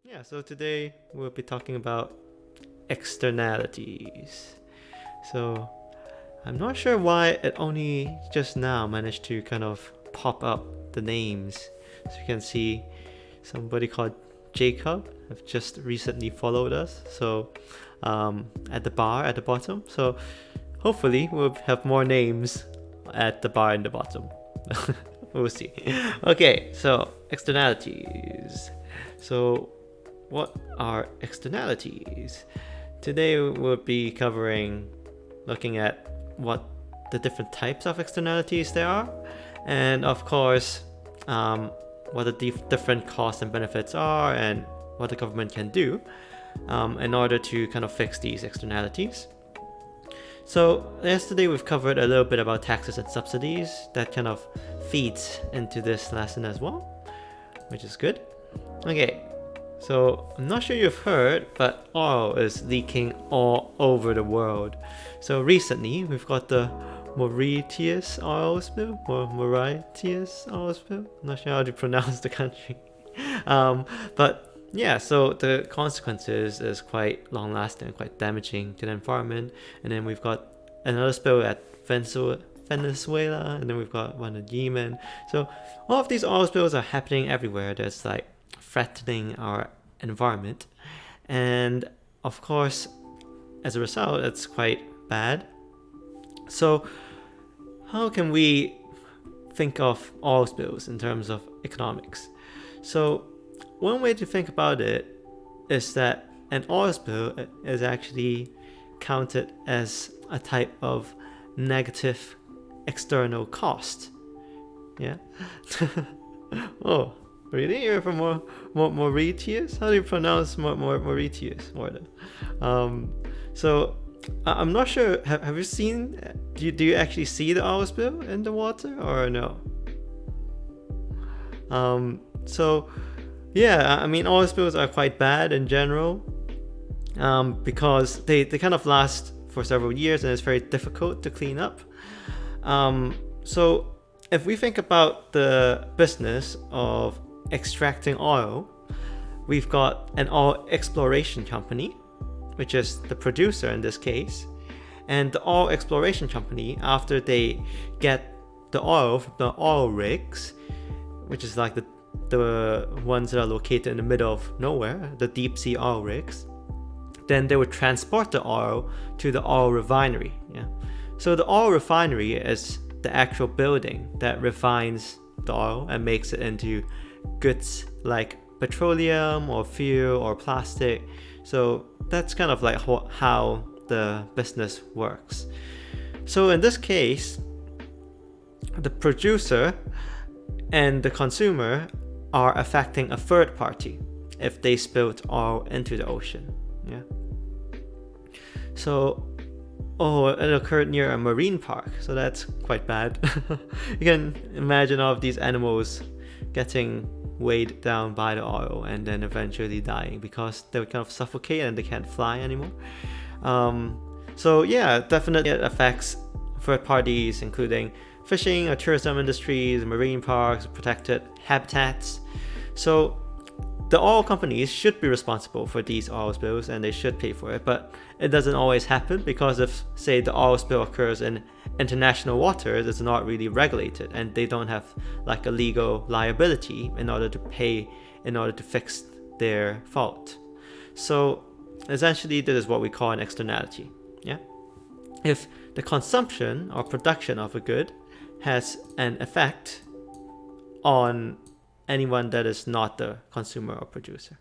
Yeah, so today we'll be talking about externalities. So I'm not sure why it only just now managed to kind of pop up the names. So you can see somebody called Jacob have just recently followed us. So at the bar at the bottom. So hopefully we'll have more names at the bar in the bottom. We'll see. Okay, so externalities. So what are externalities? Today we'll be looking at what the different types of externalities there are, and of course what the different costs and benefits are, and what the government can do in order to kind of fix these externalities. So yesterday we've covered a little bit about taxes and subsidies. That kind of feeds into this lesson as well, which is good. Okay, so I'm not sure you've heard, but oil is leaking all over the world. So recently we've got the Mauritius oil spill, or Mauritius oil spill. I'm not sure how to pronounce the country. But yeah, so the consequences is quite long lasting, quite damaging to the environment. And then we've got another spill at Venezuela, and then we've got one in Yemen. So all of these oil spills are happening everywhere. There's like threatening our environment, and of course as a result it's quite bad. So how can we think of oil spills in terms of economics? So one way to think about it is that an oil spill is actually counted as a type of negative external cost. Yeah. Oh, really? You're from Mauritius? How do you pronounce Mauritius? So I'm not sure. Have you seen? Do you actually see the oil spill in the water or no? So yeah, I mean oil spills are quite bad in general, because they kind of last for several years and it's very difficult to clean up. So if we think about the business of extracting oil, we've got an oil exploration company, which is the producer in this case, and the oil exploration company, after they get the oil from the oil rigs, which is like the ones that are located in the middle of nowhere, the deep sea oil rigs, then they would transport the oil to the oil refinery. Yeah. So the oil refinery is the actual building that refines the oil and makes it into goods like petroleum or fuel or plastic. So that's kind of like how the business works. So in this case, the producer and the consumer are affecting a third party if they spilled oil into the ocean. Yeah. So it occurred near a marine park, so that's quite bad. You can imagine all of these animals getting weighed down by the oil and then eventually dying because they would kind of suffocate and they can't fly anymore. So yeah, definitely it affects third parties, including fishing or tourism industries, marine parks, protected habitats. So the oil companies should be responsible for these oil spills and they should pay for it, but it doesn't always happen because if, say, the oil spill occurs in international waters, it's not really regulated and they don't have like a legal liability in order to pay, in order to fix their fault. So essentially this is what we call an externality. Yeah. If the consumption or production of a good has an effect on anyone that is not the consumer or producer.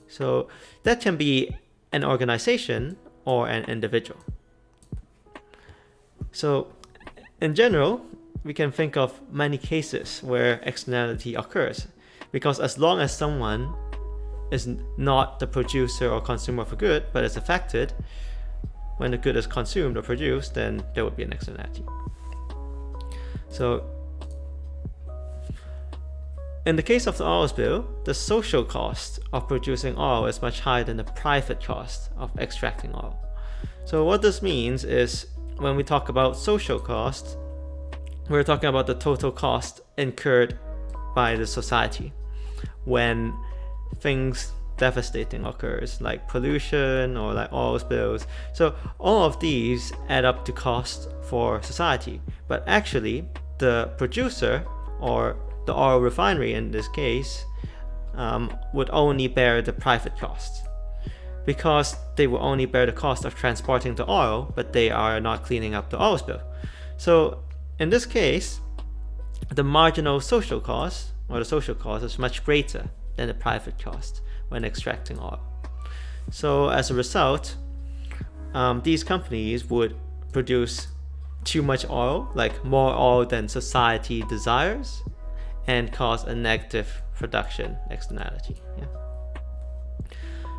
So that can be an organization or an individual. So in general, we can think of many cases where externality occurs, because as long as someone is not the producer or consumer of a good but is affected when the good is consumed or produced, then there would be an externality. So in the case of the oil spill, the social cost of producing oil is much higher than the private cost of extracting oil. So what this means is when we talk about social cost, we're talking about the total cost incurred by the society when things devastating occurs, like pollution or like oil spills. So all of these add up to cost for society. But actually, the producer, or the oil refinery in this case, would only bear the private costs, because they will only bear the cost of transporting the oil, but they are not cleaning up the oil spill. So in this case, the marginal social cost, or the social cost, is much greater than the private cost when extracting oil. So as a result, these companies would produce too much oil, like more oil than society desires, and cause a negative production externality.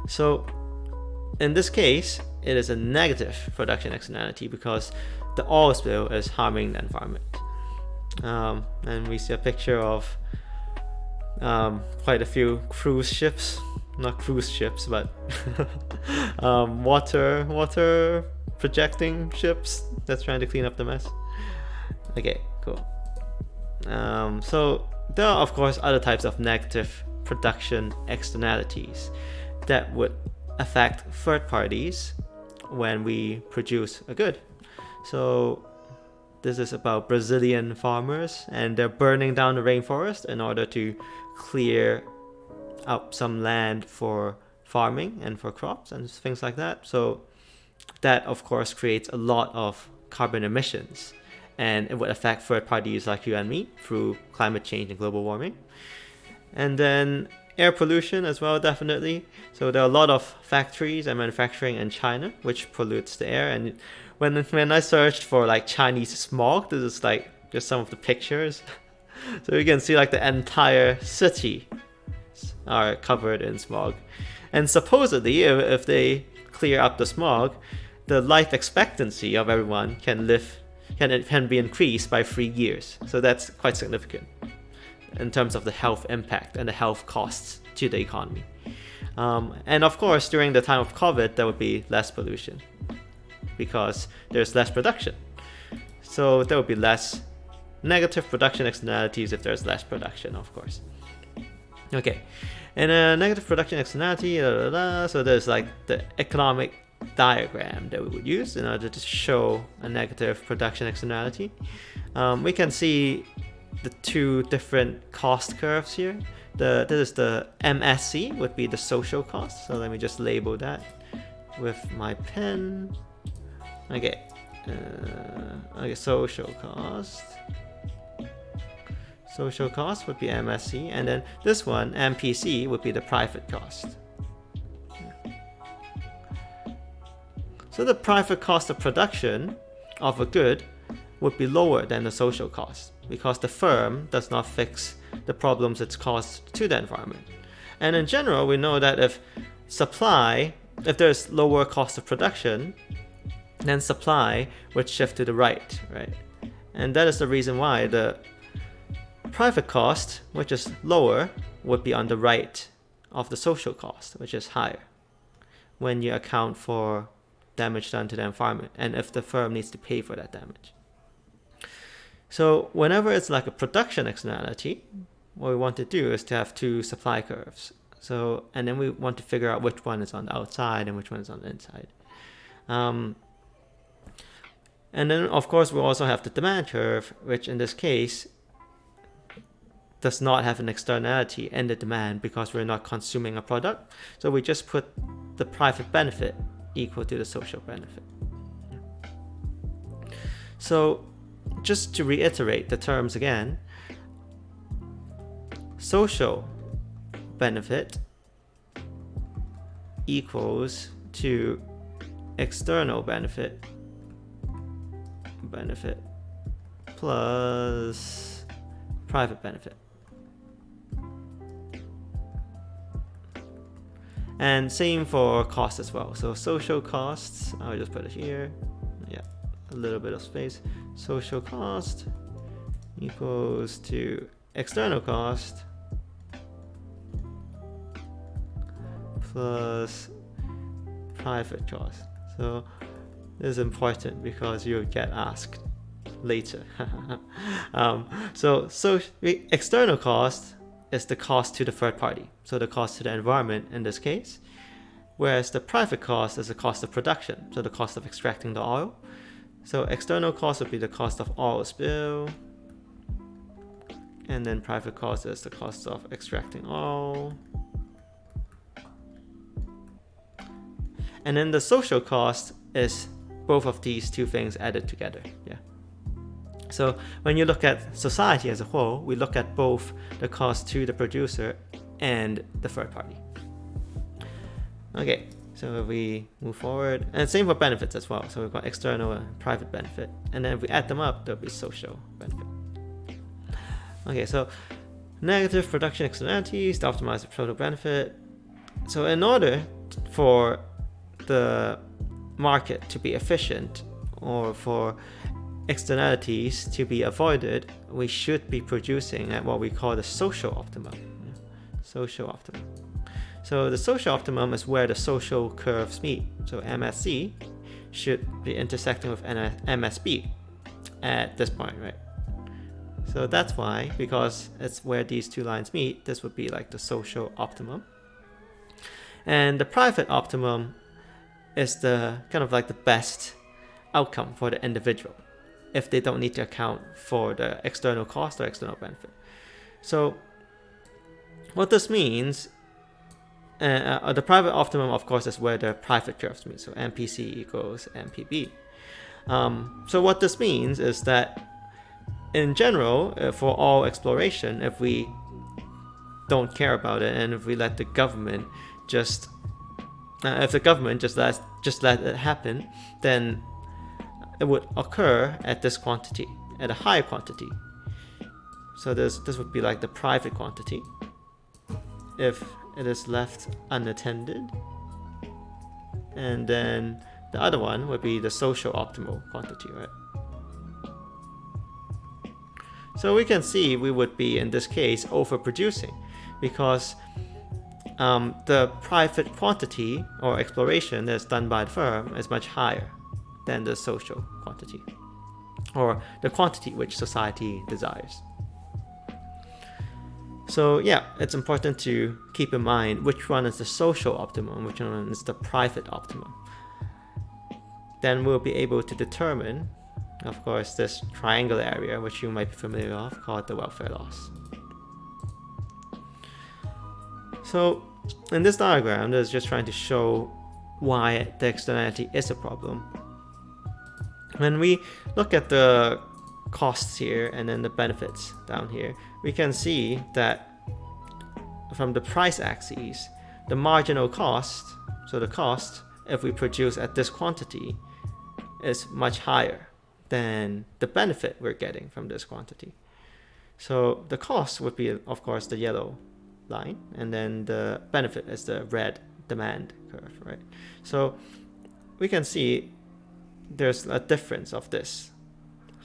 So in this case, it is a negative production externality because the oil spill is harming the environment. And we see a picture of quite a few cruise ships, not cruise ships, but water projecting ships that's trying to clean up the mess. Okay, cool. So there are of course other types of negative production externalities that would affect third parties when we produce a good. So this is about Brazilian farmers, and they're burning down the rainforest in order to clear up some land for farming and for crops and things like that. So that of course creates a lot of carbon emissions, and it would affect third parties like you and me through climate change and global warming. And then air pollution as well, definitely. So there are a lot of factories and manufacturing in China which pollutes the air. And when I searched for like Chinese smog, this is like just some of the pictures. So you can see like the entire city are covered in smog. And supposedly, if they clear up the smog, the life expectancy of everyone can be increased by 3 years. So that's quite significant in terms of the health impact and the health costs to the economy. And of course, during the time of COVID, there would be less pollution because there's less production. So there would be less negative production externalities if there's less production, of course. Okay, and a negative production externality, so there's like the economic diagram that we would use in order to show a negative production externality. We can see the two different cost curves here. This is the MSC, would be the social cost. So let me just label that with my pen. Okay, social cost. Social cost would be MSC, and then this one, MPC, would be the private cost. So the private cost of production of a good would be lower than the social cost because the firm does not fix the problems it's caused to the environment. And in general, we know that if there's lower cost of production, then supply would shift to the right? And that is the reason why the private cost, which is lower, would be on the right of the social cost, which is higher, when you account for damage done to the environment and if the firm needs to pay for that damage. So whenever it's like a production externality, what we want to do is to have two supply curves. So, and then we want to figure out which one is on the outside and which one is on the inside. And then of course we also have the demand curve, which in this case does not have an externality in the demand because we're not consuming a product. So we just put the private benefit equal to the social benefit. So just to reiterate the terms again, social benefit equals to external benefit plus private benefit. And same for cost as well. So social costs, I'll just put it here. Yeah, a little bit of space. Social cost equals to external cost plus private cost. So this is important because you'll get asked later. So external cost is the cost to the third party, so the cost to the environment in this case, whereas the private cost is the cost of production, so the cost of extracting the oil. So external cost would be the cost of oil spill, and then private cost is the cost of extracting oil. And then the social cost is both of these two things added together. Yeah. So when you look at society as a whole, we look at both the cost to the producer and the third party. Okay, so if we move forward, and same for benefits as well. So we've got external and private benefit, and then if we add them up, there'll be social benefit. Okay, so negative production externalities to optimize the total benefit. So in order for the market to be efficient, or for externalities to be avoided, we should be producing at what we call the social optimum. Social optimum. So the social optimum is where the social curves meet. So MSC should be intersecting with MSB at this point, right? So that's why, because it's where these two lines meet, this would be like the social optimum. And the private optimum is the kind of like the best outcome for the individual if they don't need to account for the external cost or external benefit. So what this means, the private optimum, of course, is where the private curves meet. So MPC equals MPB. So what this means is that in general, for all exploration, if we don't care about it, and if we let the government just if the government just let it happen, then it would occur at this quantity, at a higher quantity. So this would be like the private quantity if it is left unattended, and then the other one would be the social optimal quantity, right? So we can see we would be, in this case, overproducing, because the private quantity or exploration that's done by the firm is much higher than the social quantity, or the quantity which society desires. So yeah, it's important to keep in mind which one is the social optimum, which one is the private optimum. Then we'll be able to determine, of course, this triangle area, which you might be familiar with, called the welfare loss. So in this diagram, this is just trying to show why the externality is a problem. When we look at the costs here and then the benefits down here, we can see that from the price axes, the marginal cost, so the cost if we produce at this quantity, is much higher than the benefit we're getting from this quantity. So the cost would be, of course, the yellow line, and then the benefit is the red demand curve, right? So we can see there's a difference of this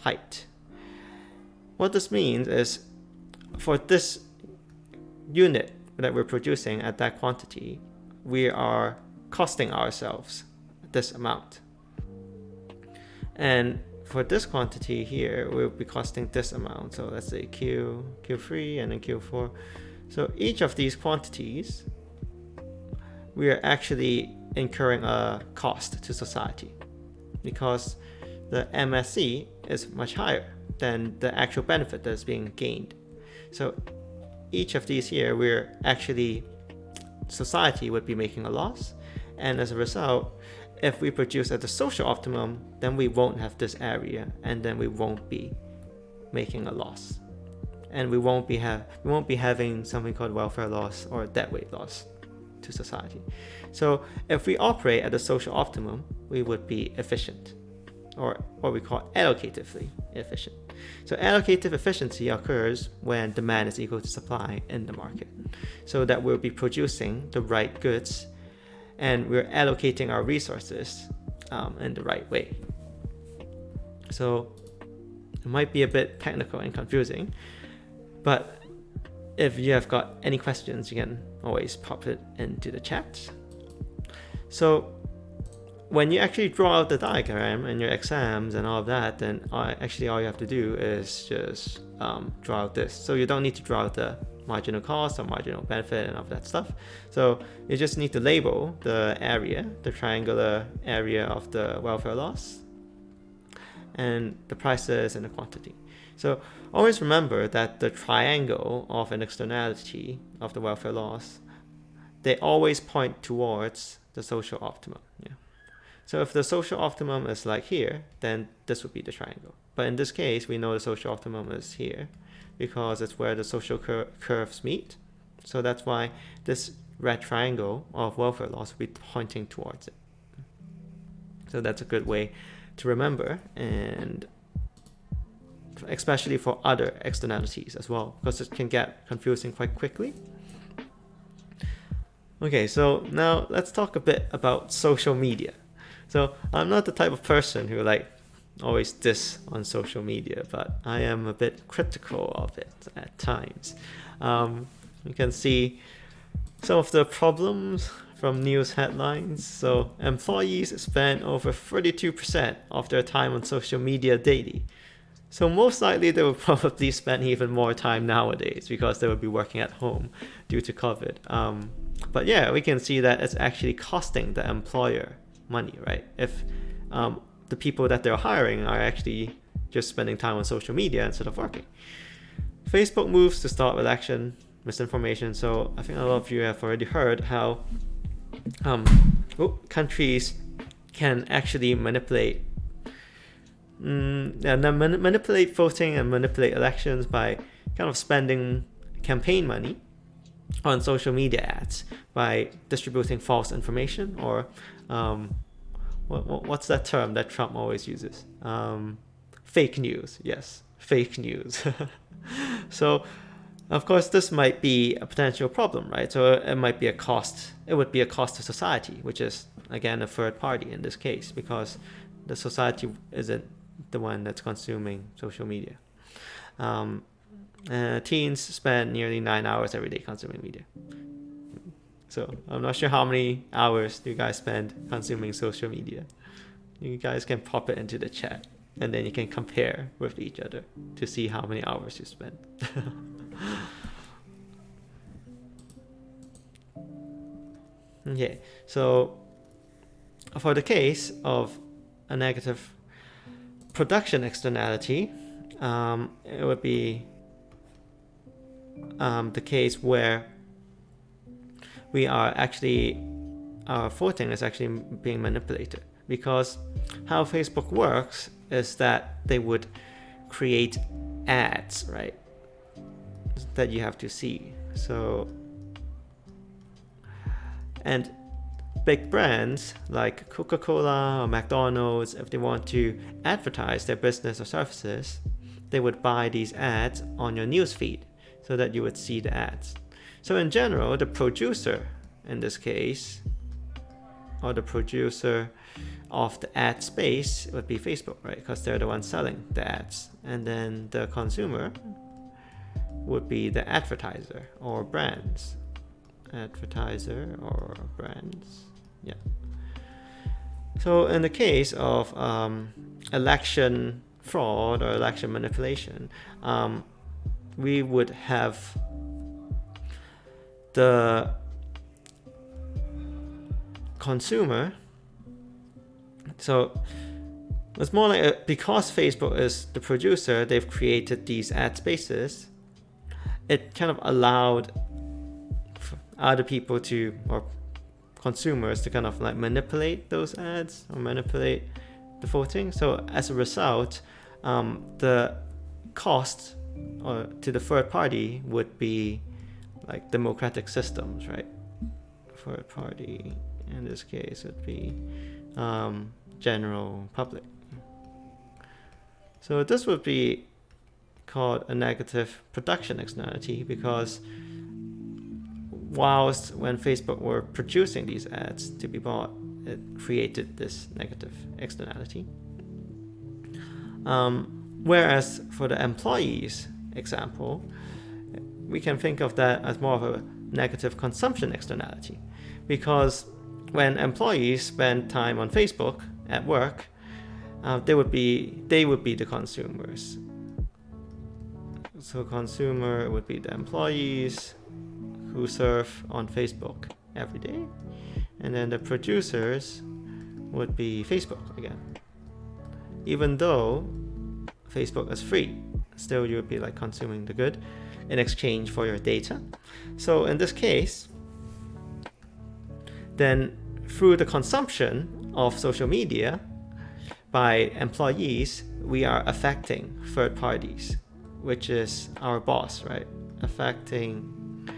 height. What this means is, for this unit that we're producing at that quantity, we are costing ourselves this amount. And for this quantity here, we'll be costing this amount. So let's say Q3 and then Q4. So each of these quantities, we are actually incurring a cost to society, because the MSC is much higher than the actual benefit that's being gained. So each of these here, we're actually, society would be making a loss. And as a result, if we produce at the social optimum, then we won't have this area, and then we won't be making a loss. And we won't be having something called welfare loss or dead weight loss to society. So if we operate at the social optimum, we would be efficient, or what we call allocatively efficient. So allocative efficiency occurs when demand is equal to supply in the market, so that we'll be producing the right goods and we're allocating our resources in the right way. So it might be a bit technical and confusing, but if you have got any questions, you can always pop it into the chat. So when you actually draw out the diagram in your exams and all of that, then actually all you have to do is just draw out this. So you don't need to draw out the marginal cost or marginal benefit and all of that stuff. So you just need to label the area, the triangular area of the welfare loss, and the prices and the quantity. So always remember that the triangle of an externality of the welfare loss, they always point towards the social optimum. Yeah. So if the social optimum is like here, then this would be the triangle. But in this case, we know the social optimum is here because it's where the social curves meet. So that's why this red triangle of welfare loss will be pointing towards it. So that's a good way to remember, and especially for other externalities as well, because it can get confusing quite quickly. Okay, so now let's talk a bit about social media. So I'm not the type of person who always diss on social media, but I am a bit critical of it at times. You can see some of the problems from news headlines. So employees spend over 32% of their time on social media daily. So most likely they will probably spend even more time nowadays because they will be working at home due to COVID. But yeah, we can see that it's actually costing the employer money, right? If the people that they're hiring are actually just spending time on social media instead of working. Facebook moves to stop election misinformation. So I think a lot of you have already heard how countries can actually manipulate voting and manipulate elections by kind of spending campaign money on social media ads, by distributing false information, or what's that term that Trump always uses? Fake news. Yes, fake news. So of course this might be a potential problem, right? So it might be a cost. It would be a cost to society, which is again a third party in this case, because the society isn't the one that's consuming social media. Teens spend nearly 9 hours every day consuming media. So I'm not sure how many hours do you guys spend consuming social media. You guys can pop it into the chat, and then you can compare with each other to see how many hours you spend. Okay, so for the case of a negative production externality, it would be the case where we are actually, our voting is actually being manipulated, because how Facebook works is that they would create ads, right, that you have to see. So, and big brands like Coca-Cola or McDonald's, if they want to advertise their business or services, they would buy these ads on your newsfeed so that you would see the ads. So in general, the producer in this case, or the producer of the ad space, would be Facebook, right? Because they're the ones selling the ads. And then the consumer would be the advertiser or brands. Advertiser or brands. Yeah. So in the case of election fraud or election manipulation, we would have the consumer. So it's more like because Facebook is the producer, they've created these ad spaces. It kind of allowed other people to, or consumers, to kind of manipulate those ads or manipulate the voting. So as a result, the cost to the third party would be like democratic systems, right? Third party in this case would be general public. So this would be called a negative production externality, because whilst when Facebook were producing these ads to be bought, it created this negative externality. Whereas for the employees example, we can think of that as more of a negative consumption externality, because when employees spend time on Facebook at work, they would be the consumers. So consumer would be the employees who surf on Facebook every day, and then the producers would be Facebook again. Even though Facebook is free, still you would be like consuming the good in exchange for your data. So in this case, then through the consumption of social media by employees, we are affecting third parties, which is our boss, right? Affecting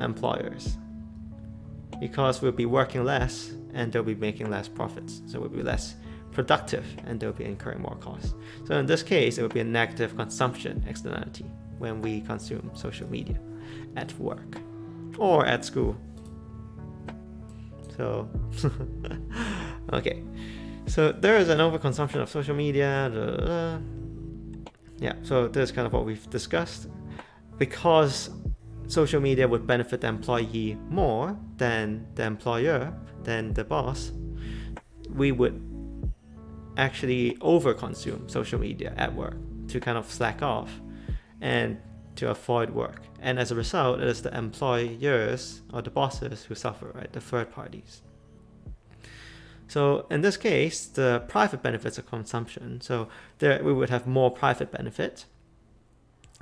employers, because we'll be working less and they'll be making less profits. So we'll be less productive and they'll be incurring more costs. So in this case, it would be a negative consumption externality when we consume social media at work or at school. So, okay. So there is an overconsumption of social media. Yeah, so this is kind of what we've discussed. Because social media would benefit the employee more than the employer, than the boss, we would actually overconsume social media at work to kind of slack off and to avoid work. And as a result, it is the employers or the bosses who suffer, right? The third parties. So in this case, the private benefits of consumption. So there we would have more private benefit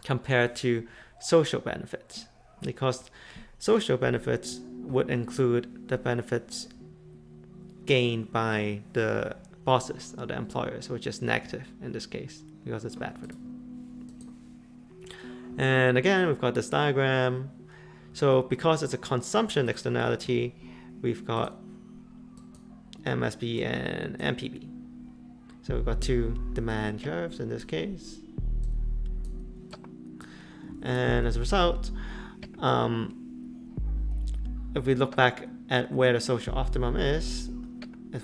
compared to social benefits, because social benefits would include the benefits gained by the bosses or the employers, which is negative in this case because it's bad for them. And again, we've got this diagram. So because it's a consumption externality, we've got MSB and MPB. So we've got two demand curves in this case. And as a result, if we look back at where the social optimum is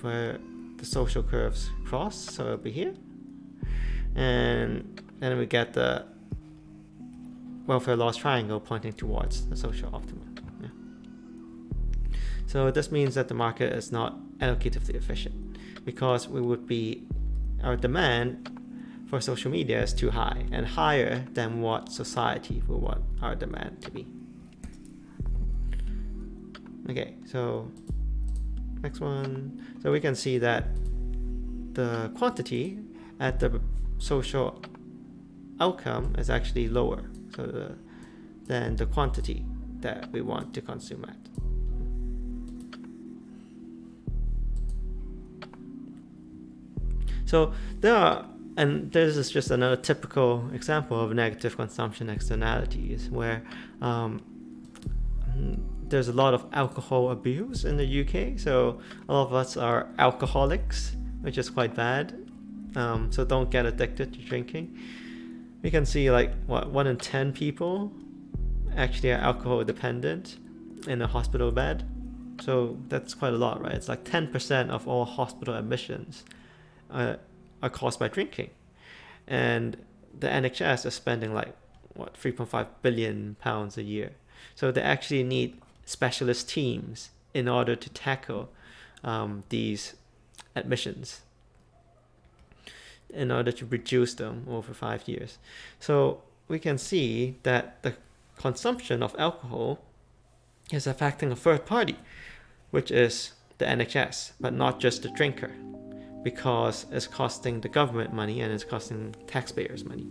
where the social curves cross. So it'll be here. And then we get the welfare loss triangle pointing towards the social optimum. Yeah. So this means that the market is not allocatively efficient, because our demand for social media is too high and higher than what society will want our demand to be. Okay, so next one. So we can see that the quantity at the social outcome is actually lower than the quantity that we want to consume at. So this is just another typical example of negative consumption externalities, where there's a lot of alcohol abuse in the UK. So a lot of us are alcoholics, which is quite bad. So don't get addicted to drinking. We can see 1 in 10 people actually are alcohol dependent in a hospital bed. So that's quite a lot, right? It's like 10% of all hospital admissions are caused by drinking. And the NHS is spending 3.5 billion pounds a year. So they actually need specialist teams in order to tackle these admissions, in order to reduce them over 5 years. So we can see that the consumption of alcohol is affecting a third party, which is the NHS, but not just the drinker, because it's costing the government money and it's costing taxpayers money.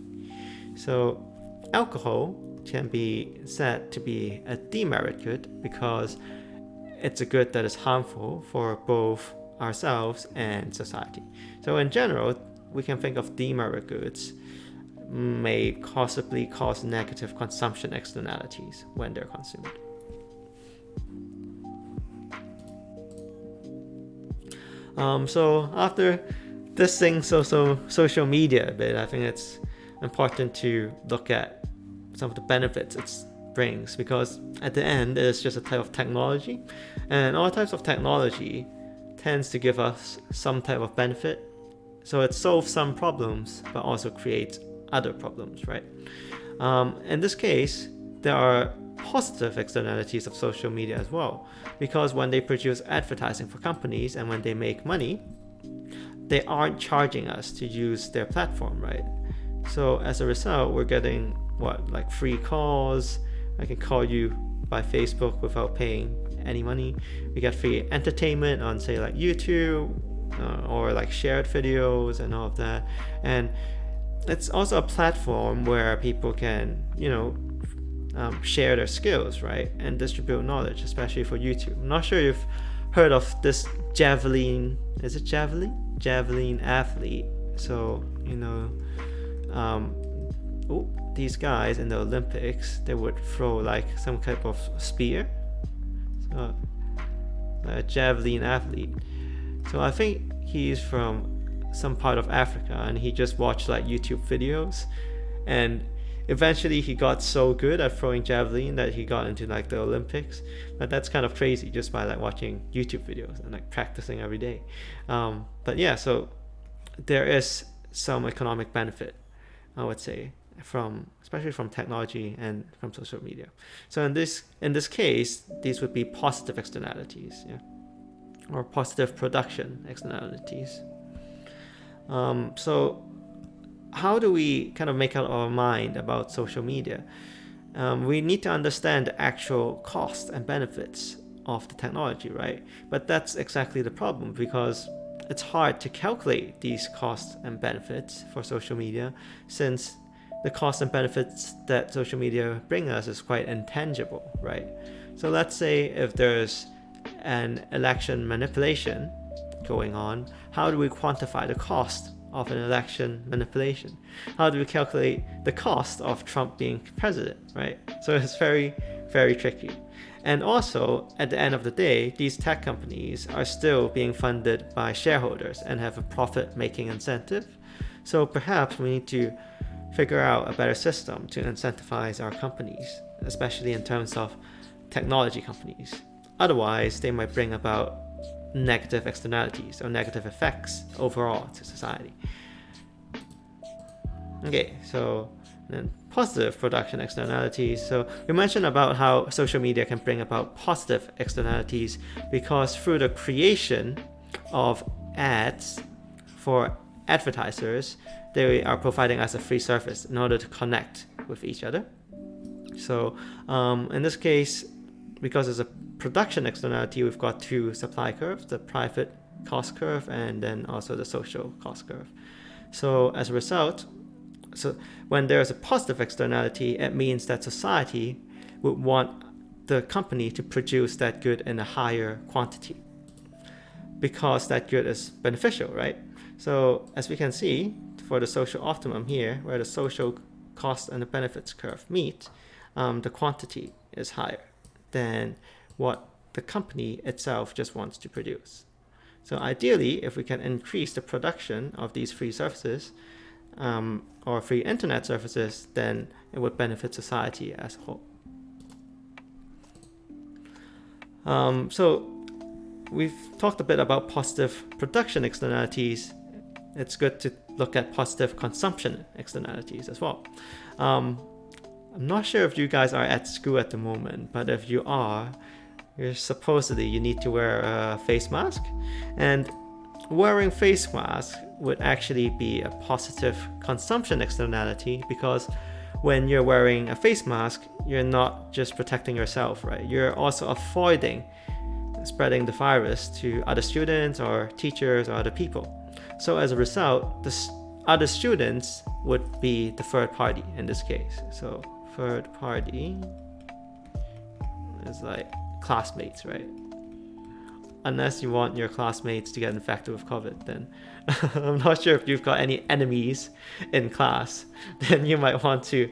So alcohol can be said to be a demerit good, because it's a good that is harmful for both ourselves and society. So in general, we can think of demerit goods may possibly cause negative consumption externalities when they're consumed. So after this thing, social media a bit, I think it's important to look at some of the benefits it brings, because at the end it's just a type of technology, and all types of technology tends to give us some type of benefit. So it solves some problems but also creates other problems, right? In this case, there are positive externalities of social media as well, because when they produce advertising for companies and when they make money, they aren't charging us to use their platform, right? So as a result, we're getting like free calls. I can call you by Facebook without paying any money. We get free entertainment on, say, like YouTube, or like shared videos and all of that. And it's also a platform where people can, share their skills, right, and distribute knowledge, especially for YouTube. I'm not sure if you've heard of this javelin athlete. So these guys in the Olympics, they would throw like some type of spear. So a javelin athlete. So I think he's from some part of Africa, and he just watched like YouTube videos, and eventually he got so good at throwing javelin that he got into like the Olympics. But that's kind of crazy, just by like watching YouTube videos and like practicing every day. But yeah, so there is some economic benefit, I would say, especially from technology and from social media. So in this case, these would be positive externalities, or positive production externalities. So how do we kind of make up our mind about social media? We need to understand the actual costs and benefits of the technology, right? But that's exactly the problem, because it's hard to calculate these costs and benefits for social media, since the costs and benefits that social media bring us is quite intangible, right? So let's say if there's an election manipulation going on, how do we quantify the cost of an election manipulation? How do we calculate the cost of Trump being president, right? So it's very, very tricky. And also, at the end of the day, these tech companies are still being funded by shareholders and have a profit-making incentive. So perhaps we need to figure out a better system to incentivize our companies, especially in terms of technology companies. Otherwise, they might bring about negative externalities or negative effects overall to society. Okay, so then positive production externalities. So we mentioned about how social media can bring about positive externalities, because through the creation of ads for advertisers, they are providing us a free service in order to connect with each other. So in this case, because it's a production externality, we've got two supply curves, the private cost curve and then also the social cost curve. So as a result, when there's a positive externality, it means that society would want the company to produce that good in a higher quantity, because that good is beneficial, right? So as we can see, for the social optimum here, where the social cost and the benefits curve meet, the quantity is higher than what the company itself just wants to produce. So ideally, if we can increase the production of these free services, or free internet services, then it would benefit society as a whole. So we've talked a bit about positive production externalities. It's good to look at positive consumption externalities as well. I'm not sure if you guys are at school at the moment, but if you are, supposedly you need to wear a face mask, and wearing face mask would actually be a positive consumption externality, because when you're wearing a face mask, you're not just protecting yourself, right? You're also avoiding spreading the virus to other students or teachers or other people. So as a result, the other students would be the third party in this case. So third party is like classmates, right? Unless you want your classmates to get infected with COVID, then I'm not sure if you've got any enemies in class, then you might want to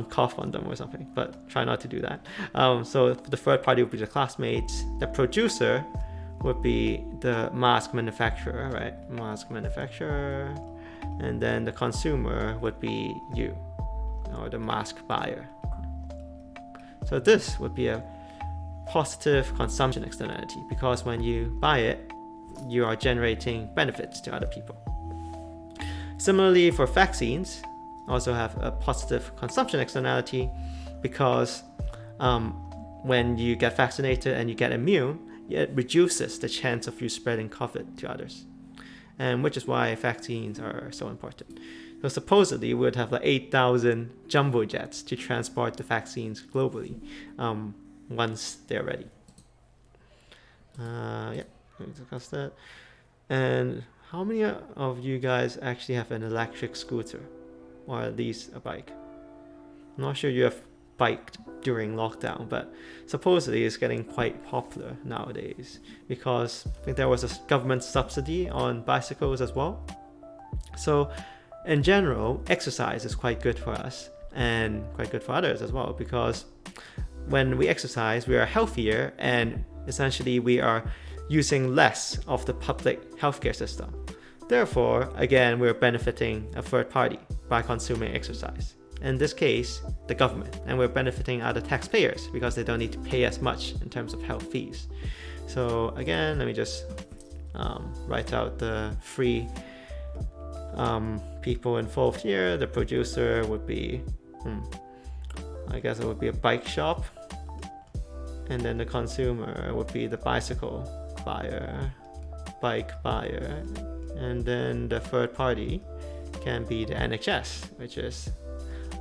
cough on them or something, but try not to do that. So the third party would be the classmates. The producer would be the mask manufacturer, right? Mask manufacturer. And then the consumer would be you, or the mask buyer. So this would be a positive consumption externality, because when you buy it, you are generating benefits to other people. Similarly, for vaccines, also have a positive consumption externality, because when you get vaccinated and you get immune, it reduces the chance of you spreading COVID to others, and which is why vaccines are so important. So supposedly we would have like 8,000 jumbo jets to transport the vaccines globally once they're ready. Yeah, we discussed that. And how many of you guys actually have an electric scooter, or at least a bike? I'm not sure you have biked during lockdown, but supposedly it's getting quite popular nowadays because I think there was a government subsidy on bicycles as well. So in general, exercise is quite good for us and quite good for others as well, because when we exercise, we are healthier and essentially we are using less of the public healthcare system. Therefore, again, we're benefiting a third party by consuming exercise. In this case, the government, and we're benefiting other taxpayers because they don't need to pay as much in terms of health fees. So again, let me just write out the three people involved here. The producer would be, I guess it would be a bike shop, and then the consumer would be the bicycle buyer, bike buyer, and then the third party can be the NHS, which is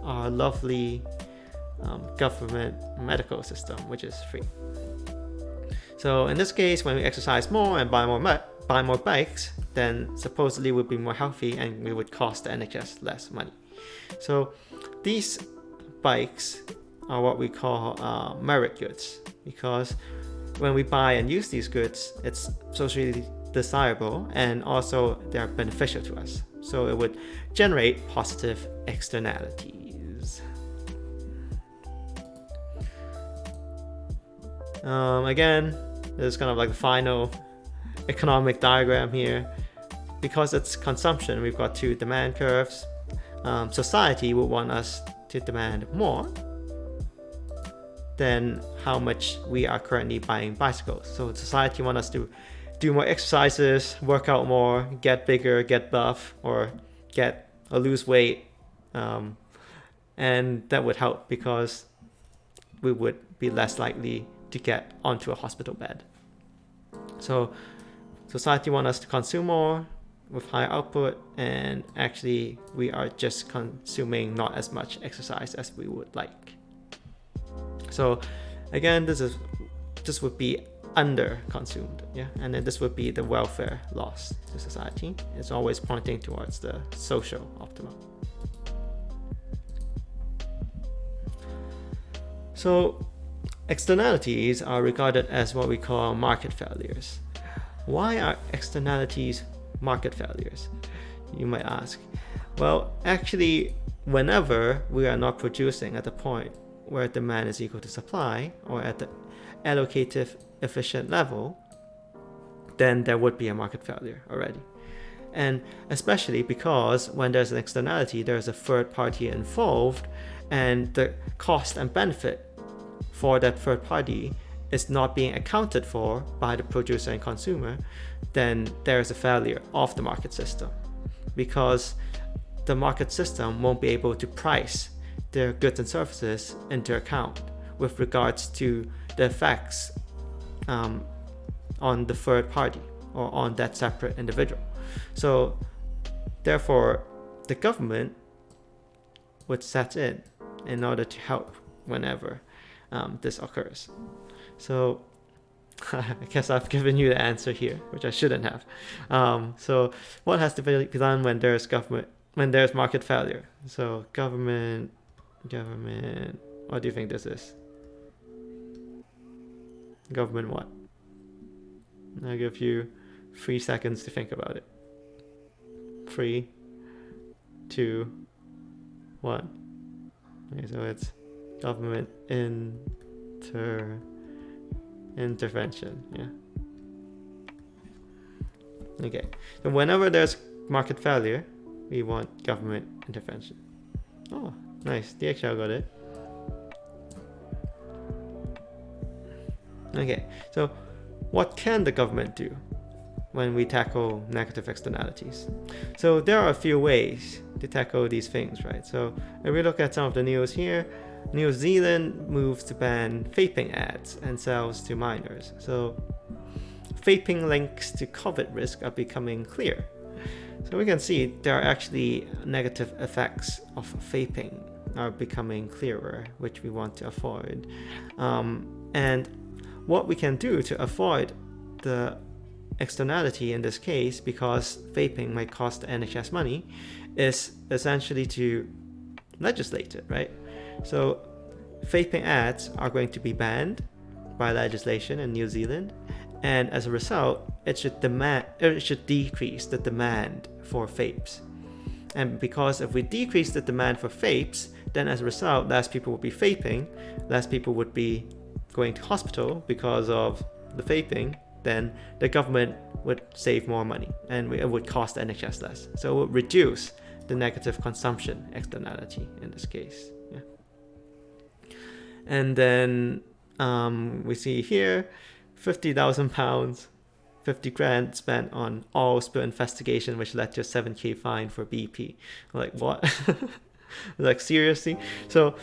our lovely government medical system, which is free. So in this case, when we exercise more and buy more bikes, then supposedly we'll be more healthy and we would cost the NHS less money. So these bikes are what we call merit goods, because when we buy and use these goods, it's socially desirable and also they're beneficial to us. So it would generate positive externalities. Again, this is kind of like the final economic diagram here. Because it's consumption, we've got two demand curves. Society would want us to demand more than how much we are currently buying bicycles. So society wants us to do more exercises, work out more, get bigger, get buff, or lose weight. And that would help because we would be less likely to get onto a hospital bed. So society wants us to consume more with higher output, and actually we are just consuming not as much exercise as we would like. So again, this would be under consumed, yeah, and then this would be the welfare loss to society. It's always pointing towards the social optimum. So externalities are regarded as what we call market failures. Why are externalities market failures, you might ask? Well, actually, whenever we are not producing at the point where demand is equal to supply or at the allocative efficient level, then there would be a market failure already. And especially because when there's an externality, there's a third party involved, and the cost and benefit for that third party is not being accounted for by the producer and consumer, then there's a failure of the market system, because the market system won't be able to price their goods and services into account with regards to the effects on the third party or on that separate individual. So therefore, the government would set in order to help whenever this occurs. So I guess I've given you the answer here, which I shouldn't have. So what has to be done when there's market failure? So government, what do you think this is? Government what? I'll give you 3 seconds to think about it. 3, 2, 1. Okay, so it's government intervention, yeah. Okay, so whenever there's market failure, we want government intervention. Oh, nice, DXL got it. Okay, so what can the government do when we tackle negative externalities? So there are a few ways to tackle these things, right? So if we look at some of the news here, New Zealand moves to ban vaping ads and sales to minors. So vaping links to COVID risk are becoming clear. So we can see there are actually negative effects of vaping are becoming clearer, which we want to avoid. And what we can do to avoid the externality in this case, because vaping might cost the NHS money, is essentially to legislate it, right? So vaping ads are going to be banned by legislation in New Zealand, and as a result, it should decrease the demand for vapes. And because if we decrease the demand for vapes, then as a result, less people would be vaping, less people would be going to hospital because of the vaping, then the government would save more money and it would cost the NHS less. So it would reduce the negative consumption externality in this case. Yeah. And then we see here, £50,000, 50 grand spent on oil spill investigation, which led to a 7k fine for BP. Like, what? Like, seriously? So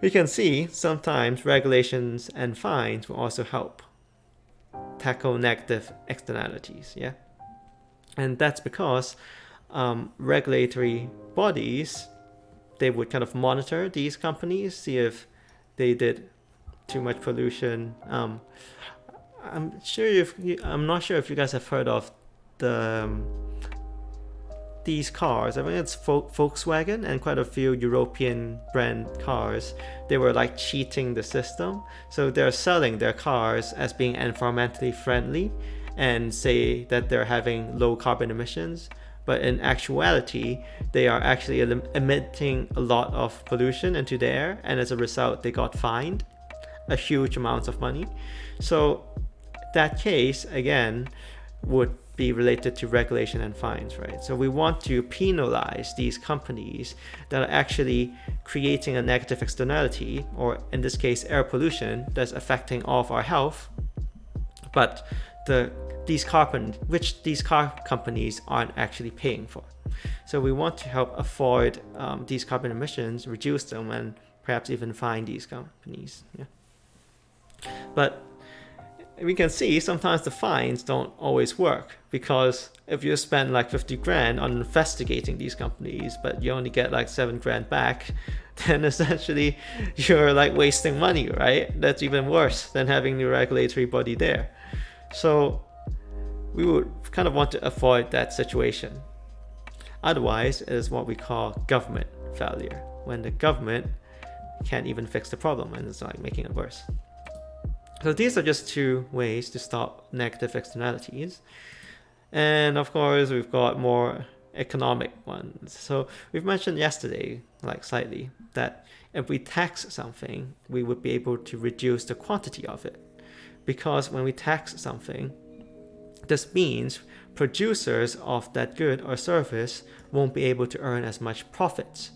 we can see sometimes regulations and fines will also help tackle negative externalities. Yeah. And that's because regulatory bodies, they would kind of monitor these companies, see if they did too much pollution. I'm not sure if you guys have heard of these cars. I think it's Volkswagen and quite a few European brand cars. They were like cheating the system. So they're selling their cars as being environmentally friendly and say that they're having low carbon emissions. But in actuality, they are actually emitting a lot of pollution into the air. And as a result, they got fined a huge amount of money. So that case, again, would be related to regulation and fines, right? So we want to penalize these companies that are actually creating a negative externality, or in this case, air pollution, that's affecting all of our health, but these car companies aren't actually paying for. So we want to help avoid these carbon emissions, reduce them, and perhaps even fine these companies. Yeah. But we can see sometimes the fines don't always work, because if you spend like 50 grand on investigating these companies, but you only get like 7 grand back, then essentially you're like wasting money, right? That's even worse than having the regulatory body there. So we would kind of want to avoid that situation. Otherwise, it is what we call government failure, when the government can't even fix the problem and it's like making it worse. So these are just two ways to stop negative externalities. And of course, we've got more economic ones. So we've mentioned yesterday, like slightly, that if we tax something, we would be able to reduce the quantity of it. Because when we tax something, this means producers of that good or service won't be able to earn as much profits.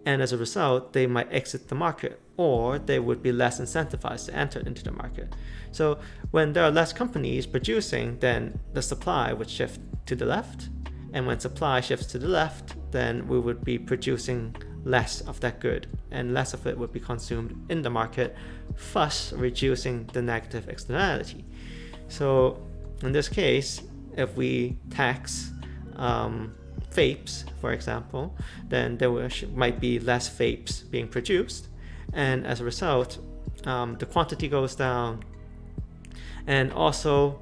And as a result, they might exit the market, or they would be less incentivized to enter into the market. So when there are less companies producing, then the supply would shift to the left. And when supply shifts to the left, then we would be producing less of that good, and less of it would be consumed in the market, thus reducing the negative externality. So in this case, if we tax vapes, for example, then there might be less vapes being produced, and as a result, the quantity goes down, and also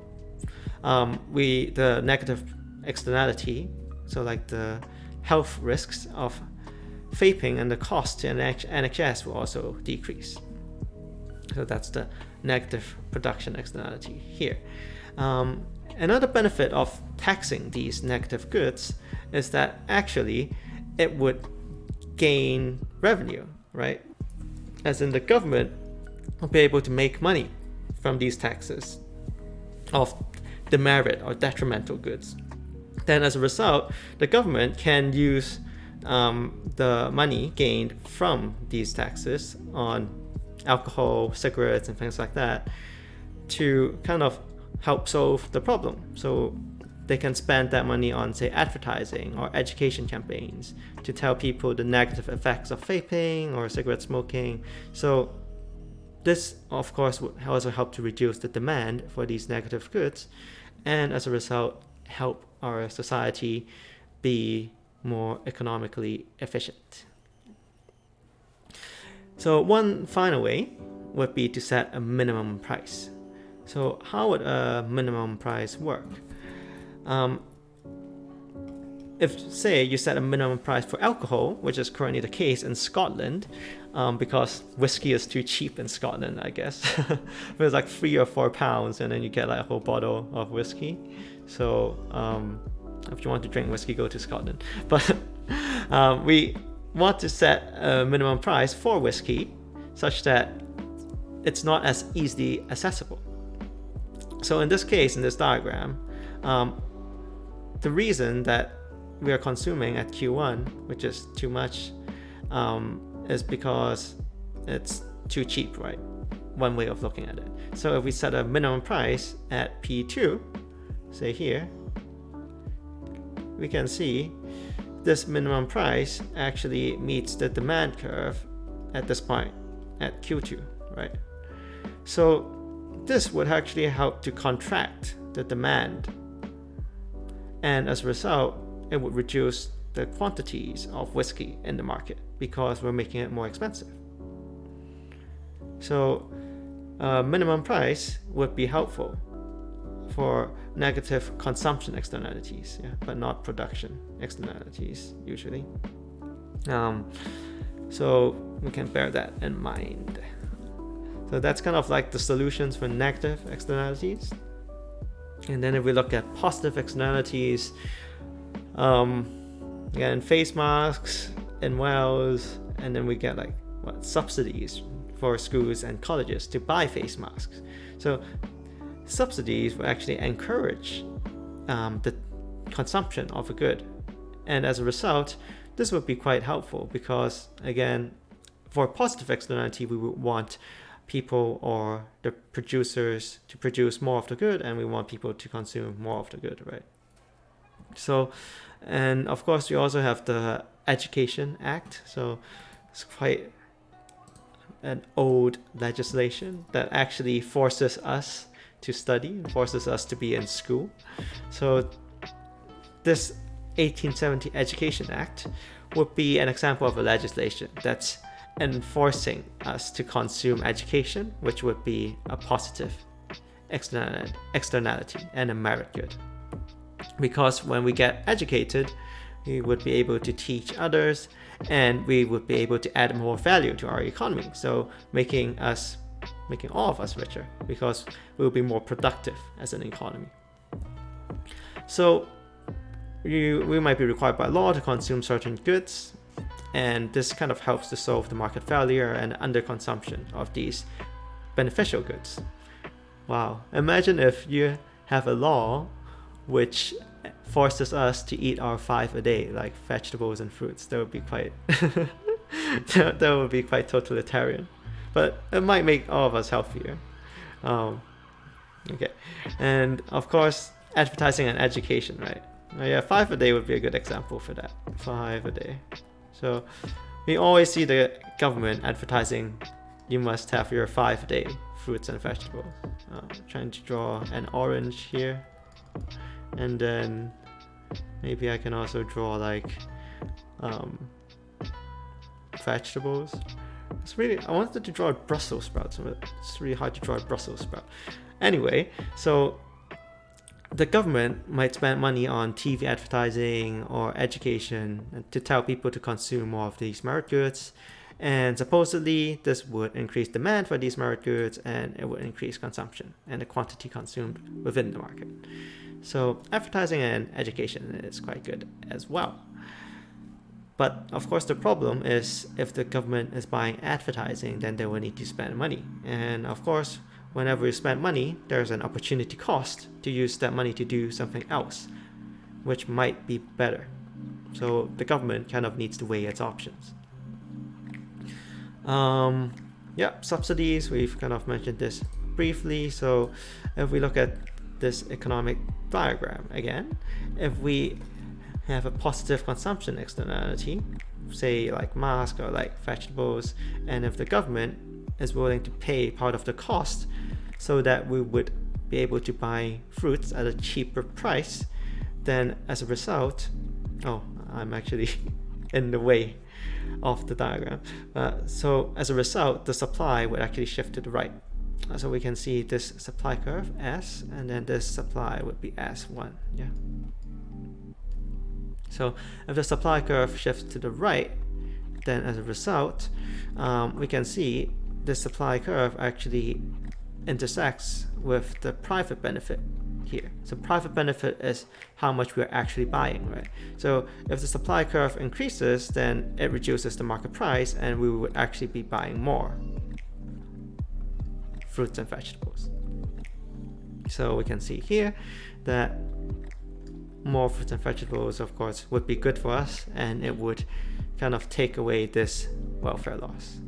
the negative externality, so like the health risks of vaping and the cost to NHS will also decrease. So that's the negative production externality here. Another benefit of taxing these negative goods is that actually it would gain revenue, right? As in, the government will be able to make money from these taxes of demerit or detrimental goods. Then as a result, the government can use the money gained from these taxes on alcohol, cigarettes, and things like that to kind of help solve the problem. So they can spend that money on, say, advertising or education campaigns to tell people the negative effects of vaping or cigarette smoking. So this, of course, would also help to reduce the demand for these negative goods, and as a result, help our society be more economically efficient. So one final way would be to set a minimum price. So how would a minimum price work? If, say, you set a minimum price for alcohol, which is currently the case in Scotland, because whiskey is too cheap in Scotland, I guess. But it's like £3 or £4, and then you get like a whole bottle of whiskey. So if you want to drink whiskey, go to Scotland. But we want to set a minimum price for whiskey such that it's not as easily accessible. So in this case, in this diagram, the reason that we are consuming at Q1, which is too much, is because it's too cheap, right? One way of looking at it. So if we set a minimum price at P2, say here, we can see this minimum price actually meets the demand curve at this point at Q2, right? So this would actually help to contract the demand, and as a result, it would reduce the quantities of whiskey in the market because we're making it more expensive. So minimum price would be helpful for negative consumption externalities, but not production externalities usually. So we can bear that in mind. So that's kind of like the solutions for negative externalities. And then if we look at positive externalities, again, face masks in Wales, and then we get like subsidies for schools and colleges to buy face masks. So subsidies will actually encourage the consumption of a good, and as a result, this would be quite helpful because, again, for positive externality, we would want people or the producers to produce more of the good, and we want people to consume more of the good, right? So, and of course, we also have the Education Act. So it's quite an old legislation that actually forces us to study, forces us to be in school. So this 1870 Education Act would be an example of a legislation that's enforcing us to consume education, which would be a positive externality and a merit good. Because when we get educated, we would be able to teach others, and we would be able to add more value to our economy. So making all of us richer, because we will be more productive as an economy. So we might be required by law to consume certain goods, and this kind of helps to solve the market failure and underconsumption of these beneficial goods. Wow, imagine if you have a law which forces us to eat our 5 a day, like vegetables and fruits. That would be quite that would be quite totalitarian, but it might make all of us healthier. Okay, and of course, advertising and education, right? Yeah, 5 a day would be a good example for that. 5 a day. So we always see the government advertising, you must have your 5 a day fruits and vegetables. Trying to draw an orange here, and then maybe I can also draw like vegetables. I wanted to draw a Brussels sprout, but it's really hard to draw a Brussels sprout. Anyway, so the government might spend money on TV advertising or education to tell people to consume more of these merit goods, and supposedly this would increase demand for these merit goods, and it would increase consumption and the quantity consumed within the market. So advertising and education is quite good as well. But of course, the problem is if the government is buying advertising, then they will need to spend money. And of course, whenever you spend money, there's an opportunity cost to use that money to do something else, which might be better. So the government kind of needs to weigh its options. Subsidies, we've kind of mentioned this briefly. So if we look at this economic diagram again, if we have a positive consumption externality, say like mask or like vegetables, and if the government is willing to pay part of the cost so that we would be able to buy fruits at a cheaper price, then as a result, Oh, I'm actually in the way of the diagram. So as a result, the supply would actually shift to the right. So we can see this supply curve S, and then this supply would be S1. Yeah. So if the supply curve shifts to the right, then as a result, we can see the supply curve actually intersects with the private benefit here. So private benefit is how much we're actually buying, right? So if the supply curve increases, then it reduces the market price, and we would actually be buying more fruits and vegetables. So we can see here that more fruits and vegetables, of course, would be good for us, and it would kind of take away this welfare loss.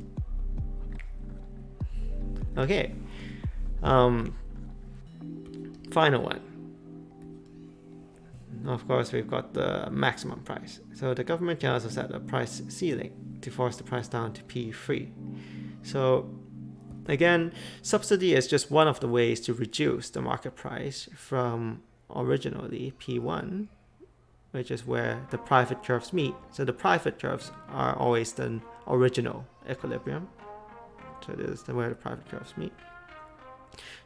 Okay. Final one. Of course, we've got the maximum price. So the government can also set a price ceiling to force the price down to P3. So again, subsidy is just one of the ways to reduce the market price from originally P1, which is where the private curves meet. So the private curves are always the original equilibrium. So this is where the private curves meet.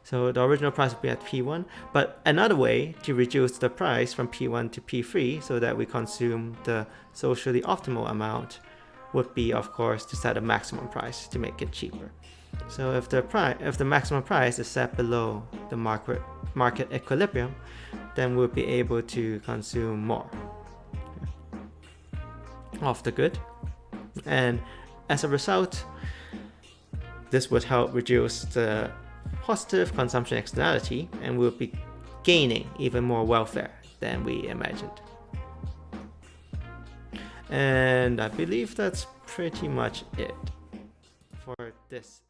So the original price would be at P1, but another way to reduce the price from P1 to P3 so that we consume the socially optimal amount would be, of course, to set a maximum price to make it cheaper. So if the maximum price is set below the market equilibrium, then we'll be able to consume more of the good, and as a result, this would help reduce the positive consumption externality, and we'll be gaining even more welfare than we imagined. And I believe that's pretty much it for this